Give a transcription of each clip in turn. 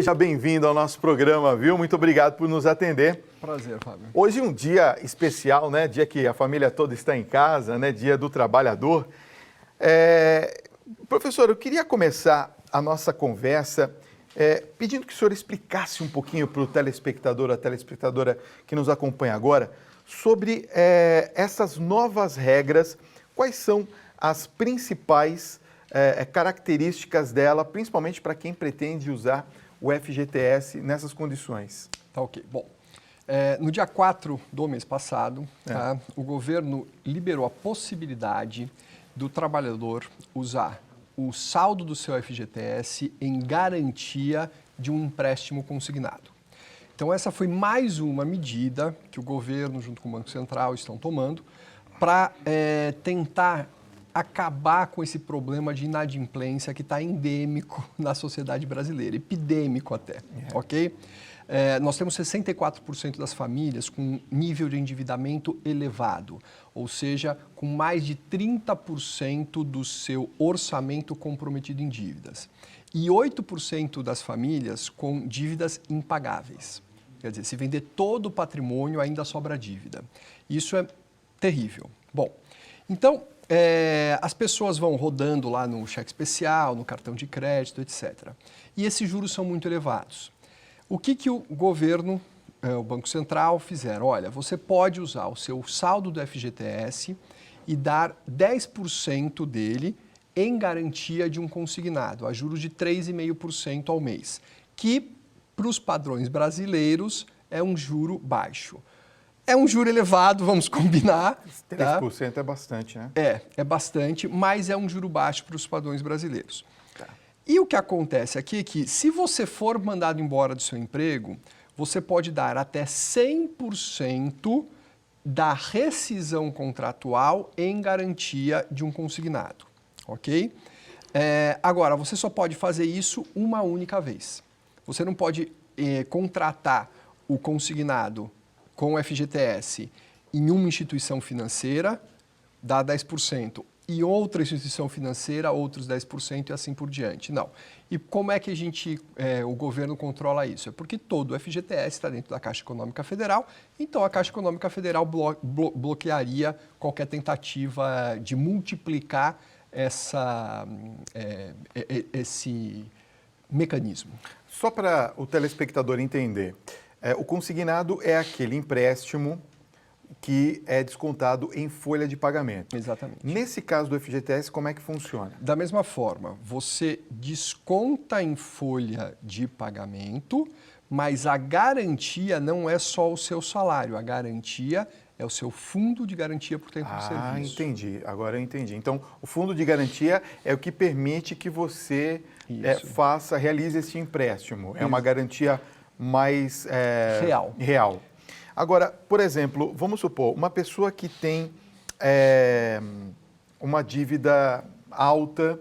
Seja bem-vindo ao nosso programa, viu? Muito obrigado por nos atender. Prazer, Fábio. Hoje é um dia especial, né? Dia que a família toda está em casa, né? Dia do trabalhador. Professor, eu queria começar a nossa conversa pedindo que o senhor explicasse um pouquinho para o telespectador, a telespectadora que nos acompanha agora, sobre essas novas regras, quais são as principais características dela, principalmente para quem pretende usar o FGTS nessas condições. Tá ok. Bom, no dia 4 do mês passado, tá, o governo liberou a possibilidade do trabalhador usar o saldo do seu FGTS em garantia de um empréstimo consignado. Então, essa foi mais uma medida que o governo, junto com o Banco Central, estão tomando para tentar acabar com esse problema de inadimplência que está endêmico na sociedade brasileira, epidêmico até, ok? Nós temos 64% das famílias com nível de endividamento elevado, ou seja, com mais de 30% do seu orçamento comprometido em dívidas. E 8% das famílias com dívidas impagáveis. Quer dizer, se vender todo o patrimônio, ainda sobra dívida. Isso é terrível. Bom, então, as pessoas vão rodando lá no cheque especial, no cartão de crédito, etc. E esses juros são muito elevados. O que o governo, o Banco Central, fizeram? Olha, você pode usar o seu saldo do FGTS e dar 10% dele em garantia de um consignado, a juros de 3,5% ao mês, que, para os padrões brasileiros, é um juro baixo. É um juro elevado, vamos combinar. 3% tá? É bastante, né? É bastante, mas é um juro baixo para os padrões brasileiros. Tá. E o que acontece aqui é que, se você for mandado embora do seu emprego, você pode dar até 100% da rescisão contratual em garantia de um consignado, ok? Agora, você só pode fazer isso uma única vez. Você não pode contratar o consignado com o FGTS em uma instituição financeira, dá 10%, e outra instituição financeira, outros 10% e assim por diante. Não. E como é que o governo controla isso? É porque todo o FGTS está dentro da Caixa Econômica Federal, então a Caixa Econômica Federal bloquearia qualquer tentativa de multiplicar esse mecanismo. Só para o telespectador entender, o consignado é aquele empréstimo que é descontado em folha de pagamento. Exatamente. Nesse caso do FGTS, como é que funciona? Da mesma forma, você desconta em folha de pagamento, mas a garantia não é só o seu salário, a garantia é o seu fundo de garantia por tempo de serviço. Ah, entendi. Agora eu entendi. Então, o fundo de garantia é o que permite que você realize esse empréstimo. É uma garantia mais real. Agora, por exemplo, vamos supor, uma pessoa que tem uma dívida alta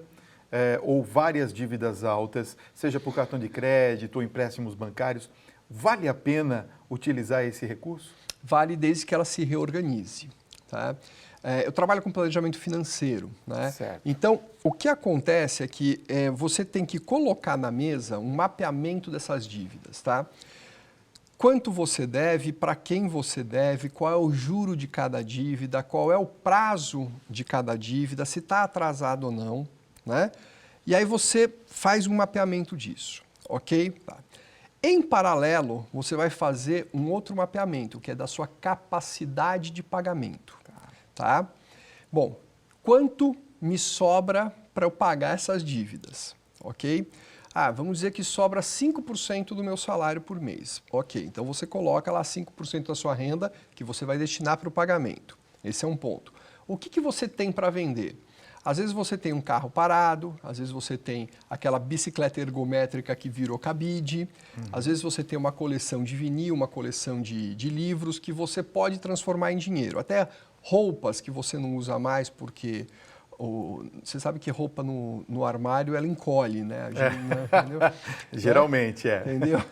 ou várias dívidas altas, seja por cartão de crédito ou empréstimos bancários, vale a pena utilizar esse recurso? Vale desde que ela se reorganize. Tá? Eu trabalho com planejamento financeiro, né? Certo. Então, o que acontece é que você tem que colocar na mesa um mapeamento dessas dívidas, tá? Quanto você deve, para quem você deve, qual é o juro de cada dívida, qual é o prazo de cada dívida, se está atrasado ou não, né? E aí você faz um mapeamento disso, ok? Tá. Em paralelo, você vai fazer um outro mapeamento, que é da sua capacidade de pagamento. Tá? Bom, quanto me sobra para eu pagar essas dívidas? Ok? Vamos dizer que sobra 5% do meu salário por mês. Ok, então você coloca lá 5% da sua renda que você vai destinar para o pagamento. Esse é um ponto. O que você tem para vender? Às vezes você tem um carro parado, às vezes você tem aquela bicicleta ergométrica que virou cabide, às vezes você tem uma coleção de vinil, uma coleção de livros que você pode transformar em dinheiro. Até roupas que você não usa mais porque você sabe que roupa no armário ela encolhe, né? Entendeu? Geralmente Entendeu?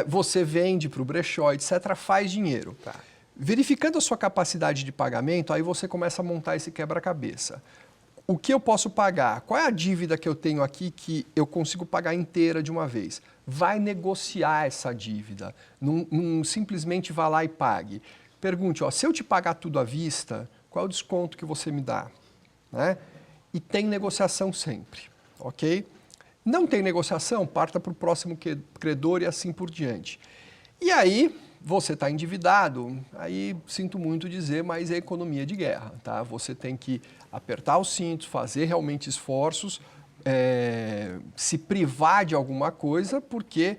Você vende para o brechó, etc., faz dinheiro. Tá. Verificando a sua capacidade de pagamento, aí você começa a montar esse quebra-cabeça. o que eu posso pagar? Qual é a dívida que eu tenho aqui que eu consigo pagar inteira de uma vez? Vai negociar essa dívida, não simplesmente vá lá e pague. Pergunte, ó, se eu te pagar tudo à vista, qual é o desconto que você me dá? Né? E tem negociação sempre, ok? Não tem negociação, parta para o próximo credor e assim por diante. E aí, você está endividado, aí sinto muito dizer, mas é economia de guerra, tá? Você tem que apertar os cintos, fazer realmente esforços, se privar de alguma coisa, porque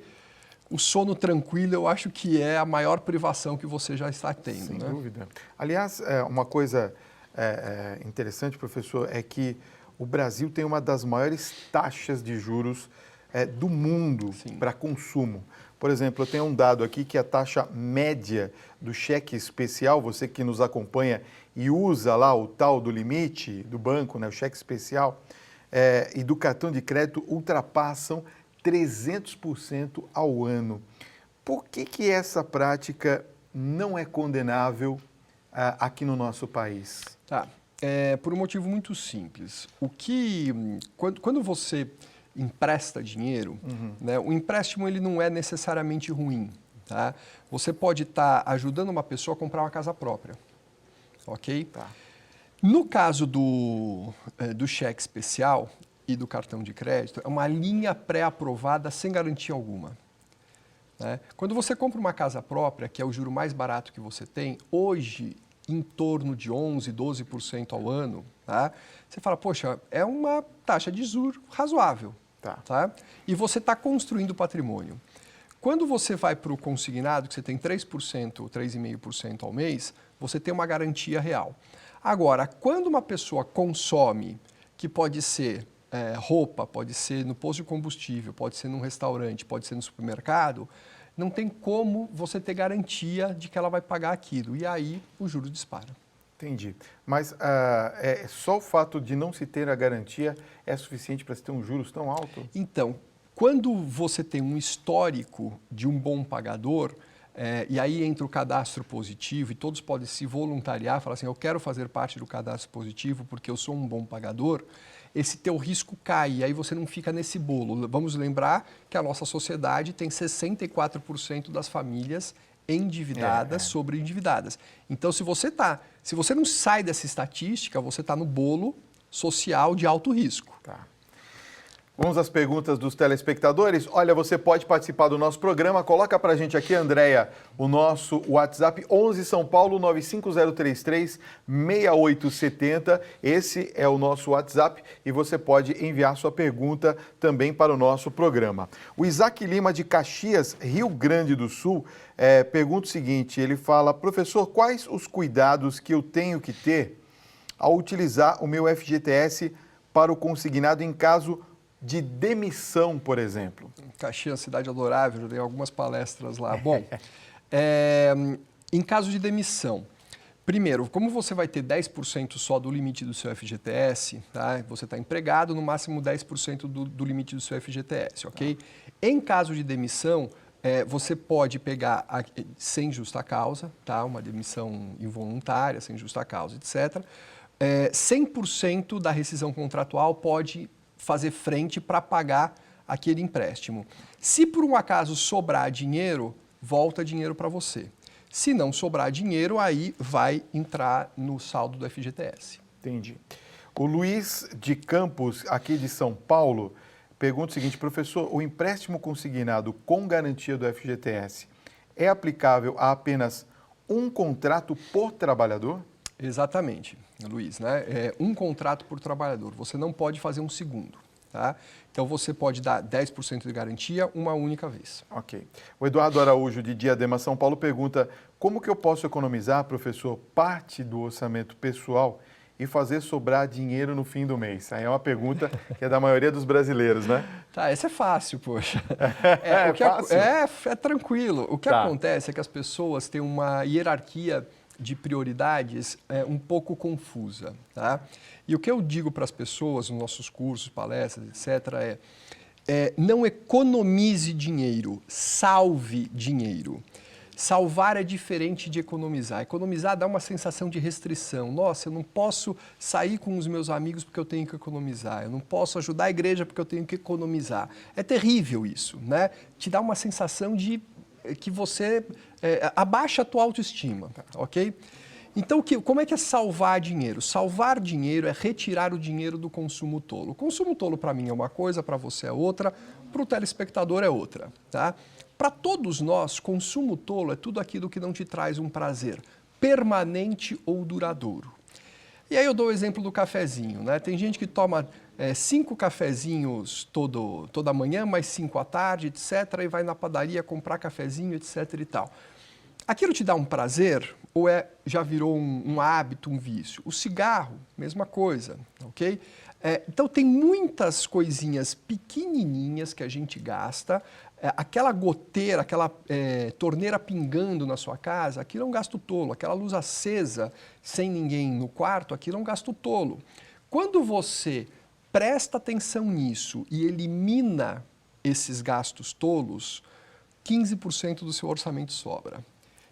o sono tranquilo eu acho que é a maior privação que você já está tendo. Sem né? dúvida. Aliás, uma coisa interessante, professor, é que o Brasil tem uma das maiores taxas de juros do mundo para consumo. Por exemplo, eu tenho um dado aqui que a taxa média do cheque especial, você que nos acompanha e usa lá o tal do limite do banco, né, o cheque especial, e do cartão de crédito ultrapassam 300% ao ano. Por que essa prática não é condenável aqui no nosso país? Tá. Por um motivo muito simples. Quando você empresta dinheiro, né, o empréstimo ele não é necessariamente ruim. Tá? Você pode estar ajudando uma pessoa a comprar uma casa própria. Ok? Tá. No caso do cheque especial e do cartão de crédito, é uma linha pré-aprovada sem garantia alguma. Né? Quando você compra uma casa própria, que é o juro mais barato que você tem, hoje em torno de 11%, 12% ao ano, tá? Você fala, poxa, é uma taxa de juros razoável. Tá? E você está construindo patrimônio. Quando você vai para o consignado, que você tem 3% ou 3,5% ao mês, você tem uma garantia real. Agora, quando uma pessoa consome, que pode ser roupa, pode ser no posto de combustível, pode ser num restaurante, pode ser no supermercado, não tem como você ter garantia de que ela vai pagar aquilo. E aí o juro dispara. Entendi. Mas só o fato de não se ter a garantia é suficiente para se ter um juros tão alto? Então, quando você tem um histórico de um bom pagador, e aí entra o cadastro positivo e todos podem se voluntariar, falar assim, eu quero fazer parte do cadastro positivo porque eu sou um bom pagador, esse teu risco cai e aí você não fica nesse bolo. Vamos lembrar que a nossa sociedade tem 64% das famílias endividadas, sobreendividadas. Então, se você não sai dessa estatística, você está no bolo social de alto risco. Tá. Vamos às perguntas dos telespectadores. Olha, você pode participar do nosso programa. Coloca pra gente aqui, Andréia, o nosso WhatsApp 11 São Paulo 95033 6870. Esse é o nosso WhatsApp e você pode enviar sua pergunta também para o nosso programa. O Isaac Lima de Caxias, Rio Grande do Sul, pergunta o seguinte, ele fala, professor, quais os cuidados que eu tenho que ter ao utilizar o meu FGTS para o consignado em caso de demissão, por exemplo? Caxias, cidade adorável, já dei algumas palestras lá. Bom, em caso de demissão, primeiro, como você vai ter 10% só do limite do seu FGTS, tá? Você está empregado, no máximo 10% do limite do seu FGTS, ok? Em caso de demissão, você pode pegar sem justa causa, tá? Uma demissão involuntária, sem justa causa, etc. 100% da rescisão contratual pode fazer frente para pagar aquele empréstimo. Se por um acaso sobrar dinheiro, volta dinheiro para você. Se não sobrar dinheiro, aí vai entrar no saldo do FGTS. Entendi. O Luiz de Campos, aqui de São Paulo, pergunta o seguinte, professor, o empréstimo consignado com garantia do FGTS é aplicável a apenas um contrato por trabalhador? Exatamente, Luiz, né? Um contrato por trabalhador, você não pode fazer um segundo, tá? Então você pode dar 10% de garantia uma única vez. Ok. O Eduardo Araújo, de Diadema, São Paulo, pergunta, como que eu posso economizar, professor, parte do orçamento pessoal e fazer sobrar dinheiro no fim do mês? Aí é uma pergunta que é da maioria dos brasileiros, né? Tá, essa é fácil, poxa. Fácil? É tranquilo. O que acontece é que as pessoas têm uma hierarquia de prioridades um pouco confusa, tá? E o que eu digo para as pessoas nos nossos cursos, palestras, etc., não economize dinheiro, salve dinheiro. salvar é diferente de economizar. Economizar dá uma sensação de restrição. Nossa, eu não posso sair com os meus amigos porque eu tenho que economizar. Eu não posso ajudar a igreja porque eu tenho que economizar. É terrível isso, né? Te dá uma sensação de que você abaixa a tua autoestima, ok? Então, como é que é salvar dinheiro? Salvar dinheiro é retirar o dinheiro do consumo tolo. O consumo tolo para mim é uma coisa, para você é outra, para o telespectador é outra, tá? Para todos nós, consumo tolo é tudo aquilo que não te traz um prazer permanente ou duradouro. E aí eu dou o exemplo do cafezinho, né? Tem gente que toma 5 cafezinhos toda manhã, mais 5 à tarde, etc., e vai na padaria comprar cafezinho, etc. e tal. Aquilo te dá um prazer ou já virou um hábito, um vício? O cigarro, mesma coisa, ok? Então tem muitas coisinhas pequenininhas que a gente gasta, aquela goteira, aquela torneira pingando na sua casa, aquilo é um gasto tolo, aquela luz acesa sem ninguém no quarto, aquilo é um gasto tolo. Quando você presta atenção nisso e elimina esses gastos tolos, 15% do seu orçamento sobra.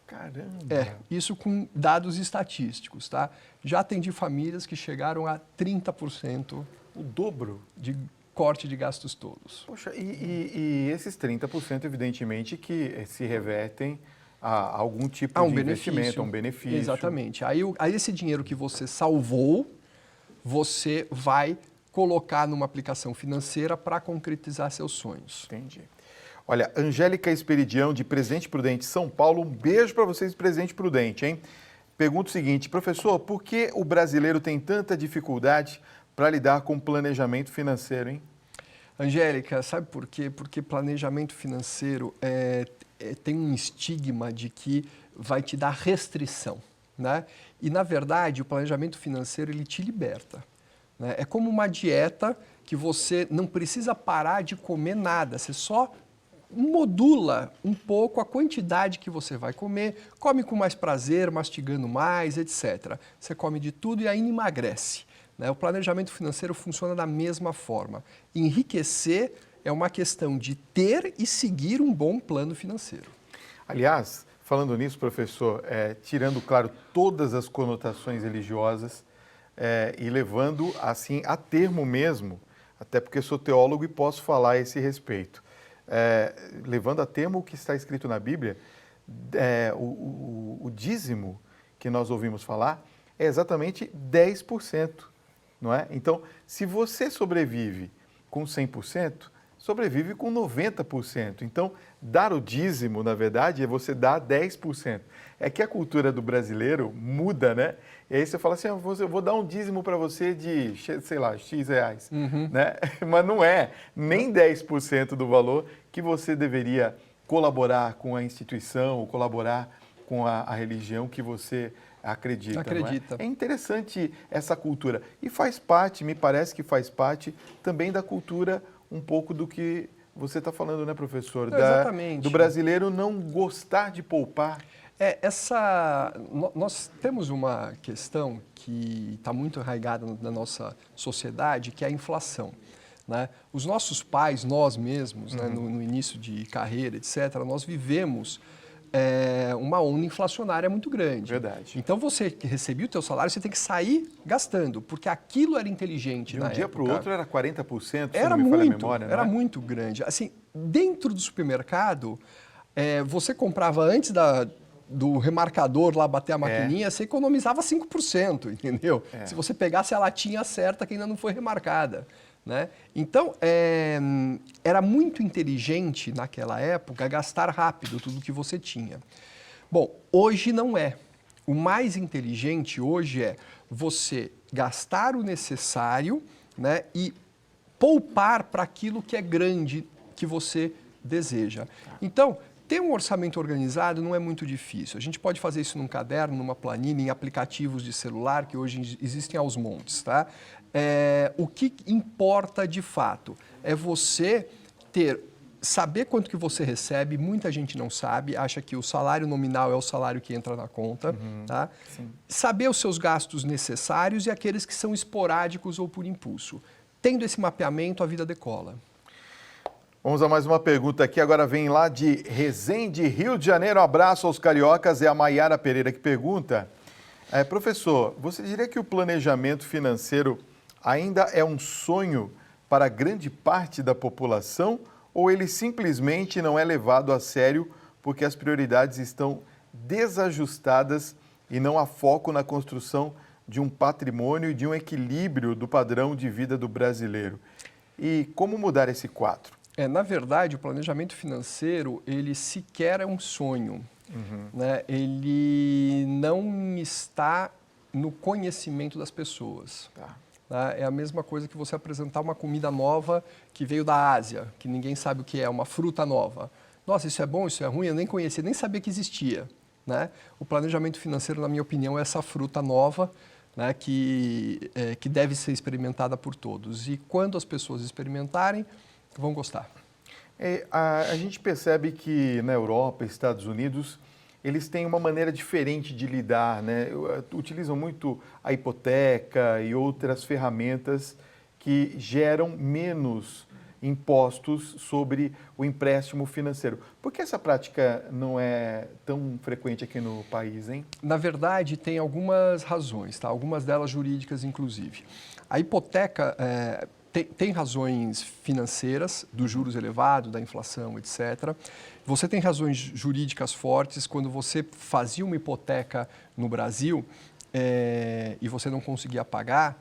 Caramba! Isso com dados estatísticos, tá? Já atendi famílias que chegaram a 30%. O dobro? De corte de gastos tolos. Poxa, e esses 30%, evidentemente, que se revertem a algum tipo de investimento, a um benefício. Exatamente. Aí esse dinheiro que você salvou, você vai colocar numa aplicação financeira para concretizar seus sonhos. Entendi. Olha, Angélica Esperidião, de Presidente Prudente, São Paulo, um beijo para vocês, Presidente Prudente, hein? Pergunta o seguinte, professor, por que o brasileiro tem tanta dificuldade para lidar com planejamento financeiro, hein? Angélica, sabe por quê? Porque planejamento financeiro tem um estigma de que vai te dar restrição, né? E, na verdade, o planejamento financeiro, ele te liberta, né? É como uma dieta que você não precisa parar de comer nada, você só modula um pouco a quantidade que você vai comer, come com mais prazer, mastigando mais, etc. Você come de tudo e ainda emagrece, né? O planejamento financeiro funciona da mesma forma. Enriquecer é uma questão de ter e seguir um bom plano financeiro. Aliás, falando nisso, professor, tirando, claro, todas as conotações religiosas e levando, assim, a termo mesmo, até porque sou teólogo e posso falar a esse respeito. Levando a termo o que está escrito na Bíblia, o dízimo que nós ouvimos falar é exatamente 10%, não é? Então, se você sobrevive com 100%, sobrevive com 90%. Então, dar o dízimo, na verdade, é você dar 10%. É que a cultura do brasileiro muda, né? E aí você fala assim, eu vou dar um dízimo para você de, sei lá, X reais. Né? Mas não é nem 10% do valor que você deveria colaborar com a instituição, ou colaborar com a religião que você acredita. Não é? É interessante essa cultura. E faz parte, me parece que faz parte também da cultura um pouco do que você está falando, né, professor? Exatamente. Do brasileiro não gostar de poupar. Nós temos uma questão que está muito arraigada na nossa sociedade, que é a inflação, né? Os nossos pais, nós mesmos, né, no início de carreira, etc., nós vivemos uma onda inflacionária muito grande. Verdade. Então, você que recebia o teu salário, você tem que sair gastando, porque aquilo era inteligente na época. De um dia para o outro era 40%, se era não me falha a muito, memória, não era é? muito grande. Assim, dentro do supermercado, você comprava antes do remarcador lá bater a maquininha, você economizava 5%, entendeu? Se você pegasse a latinha certa que ainda não foi remarcada, né? Então, era muito inteligente naquela época gastar rápido tudo que você tinha. Bom, hoje não é. O mais inteligente hoje é você gastar o necessário, né, e poupar para aquilo que é grande que você deseja. Então, ter um orçamento organizado não é muito difícil. A gente pode fazer isso num caderno, numa planilha, em aplicativos de celular, que hoje existem aos montes, tá? O que importa de fato é você saber quanto que você recebe. Muita gente não sabe, acha que o salário nominal é o salário que entra na conta, tá? Saber os seus gastos necessários e aqueles que são esporádicos ou por impulso. Tendo esse mapeamento, a vida decola. Vamos a mais uma pergunta aqui. Agora vem lá de Resende, Rio de Janeiro. Um abraço aos cariocas. É a Maiara Pereira que pergunta. Professor, você diria que o planejamento financeiro ainda é um sonho para grande parte da população ou ele simplesmente não é levado a sério porque as prioridades estão desajustadas e não há foco na construção de um patrimônio e de um equilíbrio do padrão de vida do brasileiro? E como mudar esse quadro? Na verdade, o planejamento financeiro, ele sequer é um sonho. Né? Ele não está no conhecimento das pessoas. Tá? É a mesma coisa que você apresentar uma comida nova que veio da Ásia, que ninguém sabe o que é, uma fruta nova. Nossa, isso é bom, isso é ruim? Eu nem conhecia, nem sabia que existia. Né? O planejamento financeiro, na minha opinião, é essa fruta nova, né, que deve ser experimentada por todos. E quando as pessoas experimentarem, vão gostar. A gente percebe que na Europa, Estados Unidos, eles têm uma maneira diferente de lidar, né? Utilizam muito a hipoteca e outras ferramentas que geram menos impostos sobre o empréstimo financeiro. Por que essa prática não é tão frequente aqui no país, hein? Na verdade, tem algumas razões, tá? Algumas delas jurídicas, inclusive. A hipoteca tem razões financeiras, dos juros elevados, da inflação, etc. Você tem razões jurídicas fortes quando você fazia uma hipoteca no Brasil e você não conseguia pagar.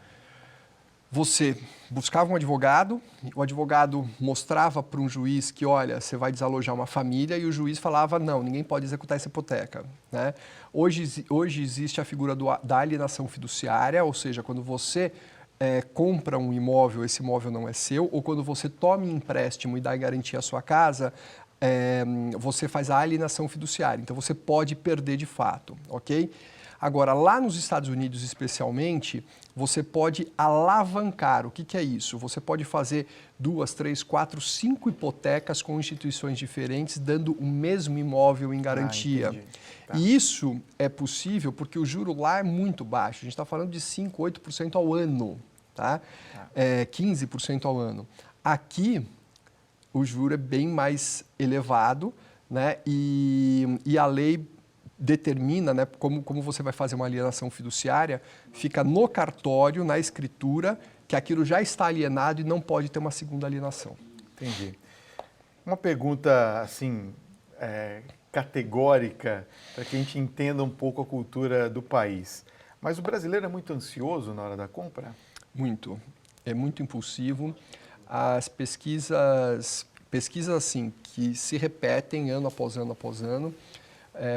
Você buscava um advogado, o advogado mostrava para um juiz que, olha, você vai desalojar uma família e o juiz falava, não, ninguém pode executar essa hipoteca. Né? Hoje existe a figura da alienação fiduciária, ou seja, quando você compra um imóvel, esse imóvel não é seu, ou quando você toma um empréstimo e dá garantia à sua casa, você faz a alienação fiduciária, então você pode perder de fato, ok? Agora, lá nos Estados Unidos especialmente, você pode alavancar. O que é isso? Você pode fazer 2, 3, 4, 5 hipotecas com instituições diferentes, dando o mesmo imóvel em garantia. Tá. E isso é possível porque o juro lá é muito baixo. A gente está falando de 5%, 8% ao ano, tá? 15% ao ano. Aqui, o juro é bem mais elevado, né? E a lei determina, né, como você vai fazer uma alienação fiduciária, fica no cartório, na escritura, que aquilo já está alienado e não pode ter uma segunda alienação. Entendi. Uma pergunta, assim, categórica, para que a gente entenda um pouco a cultura do país. Mas o brasileiro é muito ansioso na hora da compra? Muito. É muito impulsivo. As pesquisas assim, que se repetem ano após ano após ano,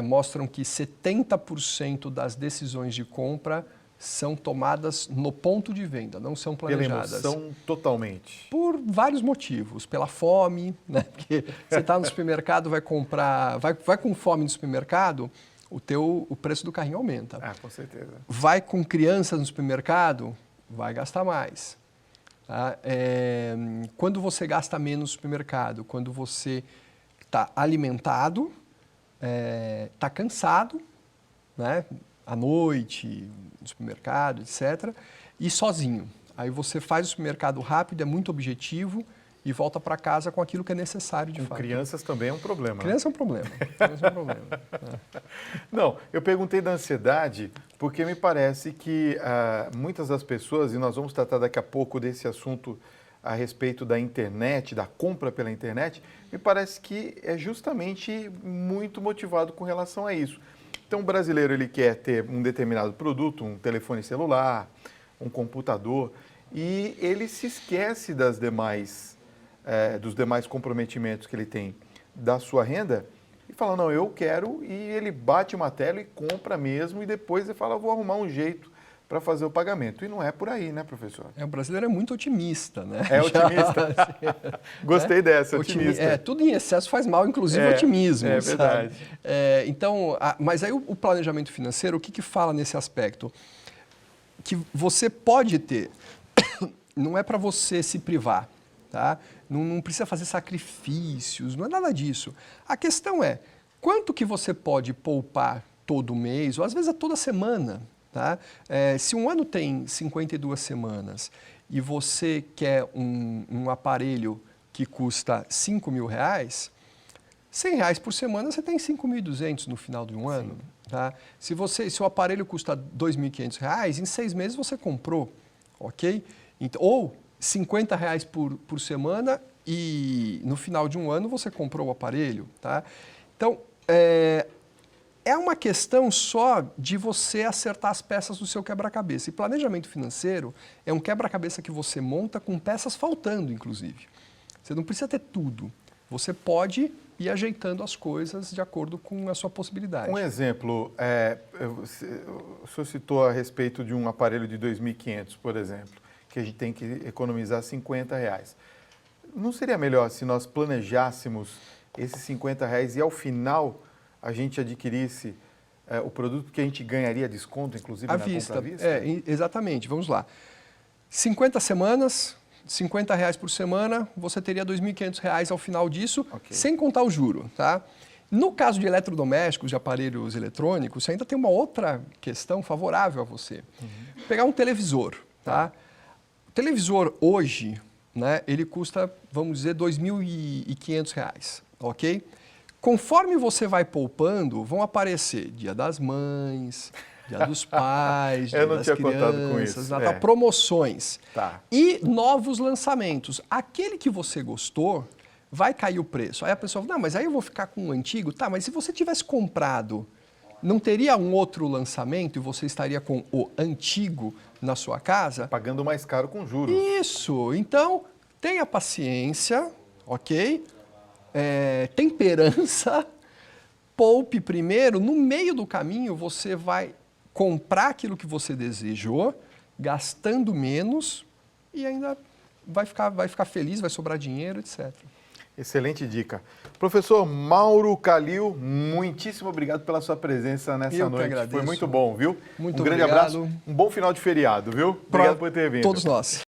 mostram que 70% das decisões de compra são tomadas no ponto de venda, não são planejadas. Pela emoção, totalmente? Por vários motivos. Pela fome, né? Porque você está no supermercado, vai comprar, vai com fome no supermercado, o preço do carrinho aumenta. Com certeza. Vai com crianças no supermercado, vai gastar mais. Tá? Quando você gasta menos no supermercado, quando você está alimentado, está cansado, né? À noite, no supermercado, etc., e sozinho. Aí você faz o supermercado rápido, é muito objetivo e volta para casa com aquilo que é necessário de fato. Com crianças também é um problema. Criança é um problema. Criança é um problema. Não, eu perguntei da ansiedade porque me parece que muitas das pessoas, e nós vamos tratar daqui a pouco desse assunto a respeito da internet, da compra pela internet, me parece que é justamente muito motivado com relação a isso. Então, o brasileiro ele quer ter um determinado produto, um telefone celular, um computador, e ele se esquece dos demais comprometimentos que ele tem da sua renda e fala, não, eu quero, e ele bate uma tela e compra mesmo, e depois ele fala, vou arrumar um jeito para fazer o pagamento. E não é por aí, né, professor? O brasileiro é muito otimista, né? É otimista. Gostei dessa, otimista. Tudo em excesso faz mal, inclusive otimismo. É verdade. Então, mas aí o planejamento financeiro, o que fala nesse aspecto? Que você pode ter, não é para você se privar, tá? Não precisa fazer sacrifícios, não é nada disso. A questão é, quanto que você pode poupar todo mês, ou às vezes a toda semana? Tá? Se um ano tem 52 semanas e você quer um aparelho que custa R$5.000, R$100 por semana você tem 5.200 no final de um ano. Tá? Se o aparelho custa R$2.500, em 6 meses você comprou, ok? Então, ou R$50 por semana e no final de um ano você comprou o aparelho. Tá? Então, é uma questão só de você acertar as peças do seu quebra-cabeça. E planejamento financeiro é um quebra-cabeça que você monta com peças faltando, inclusive. Você não precisa ter tudo. Você pode ir ajeitando as coisas de acordo com a sua possibilidade. Um exemplo, o senhor citou a respeito de um aparelho de 2.500, por exemplo, que a gente tem que economizar R$50. Não seria melhor se nós planejássemos esses R$50 e ao final a gente adquirisse o produto que a gente ganharia desconto, inclusive na compra à vista? Exatamente. Vamos lá. 50 semanas, R$50 por semana, você teria R$2.500 ao final disso, sem contar o juro. Tá? No caso de eletrodomésticos, de aparelhos eletrônicos, você ainda tem uma outra questão favorável a você. Pegar um televisor. Tá? O televisor hoje, né, ele custa, vamos dizer, R$2.500, ok? Conforme você vai poupando, vão aparecer Dia das Mães, Dia dos Pais, Dia das Crianças, Natal, promoções e novos lançamentos. Aquele que você gostou, vai cair o preço. Aí a pessoa fala, não, mas aí eu vou ficar com o antigo. Tá, mas se você tivesse comprado, não teria um outro lançamento e você estaria com o antigo na sua casa? Pagando mais caro com juros. Isso. Então, tenha paciência, ok? Temperança, poupe primeiro, no meio do caminho você vai comprar aquilo que você desejou, gastando menos e ainda vai ficar feliz, vai sobrar dinheiro, etc. Excelente dica. Professor Mauro Kalil, muitíssimo obrigado pela sua presença nessa noite. Que agradeço. Foi muito bom, viu? Muito grande obrigado. abraço, um bom final de feriado, viu? Obrigado por ter vindo. Todos nós.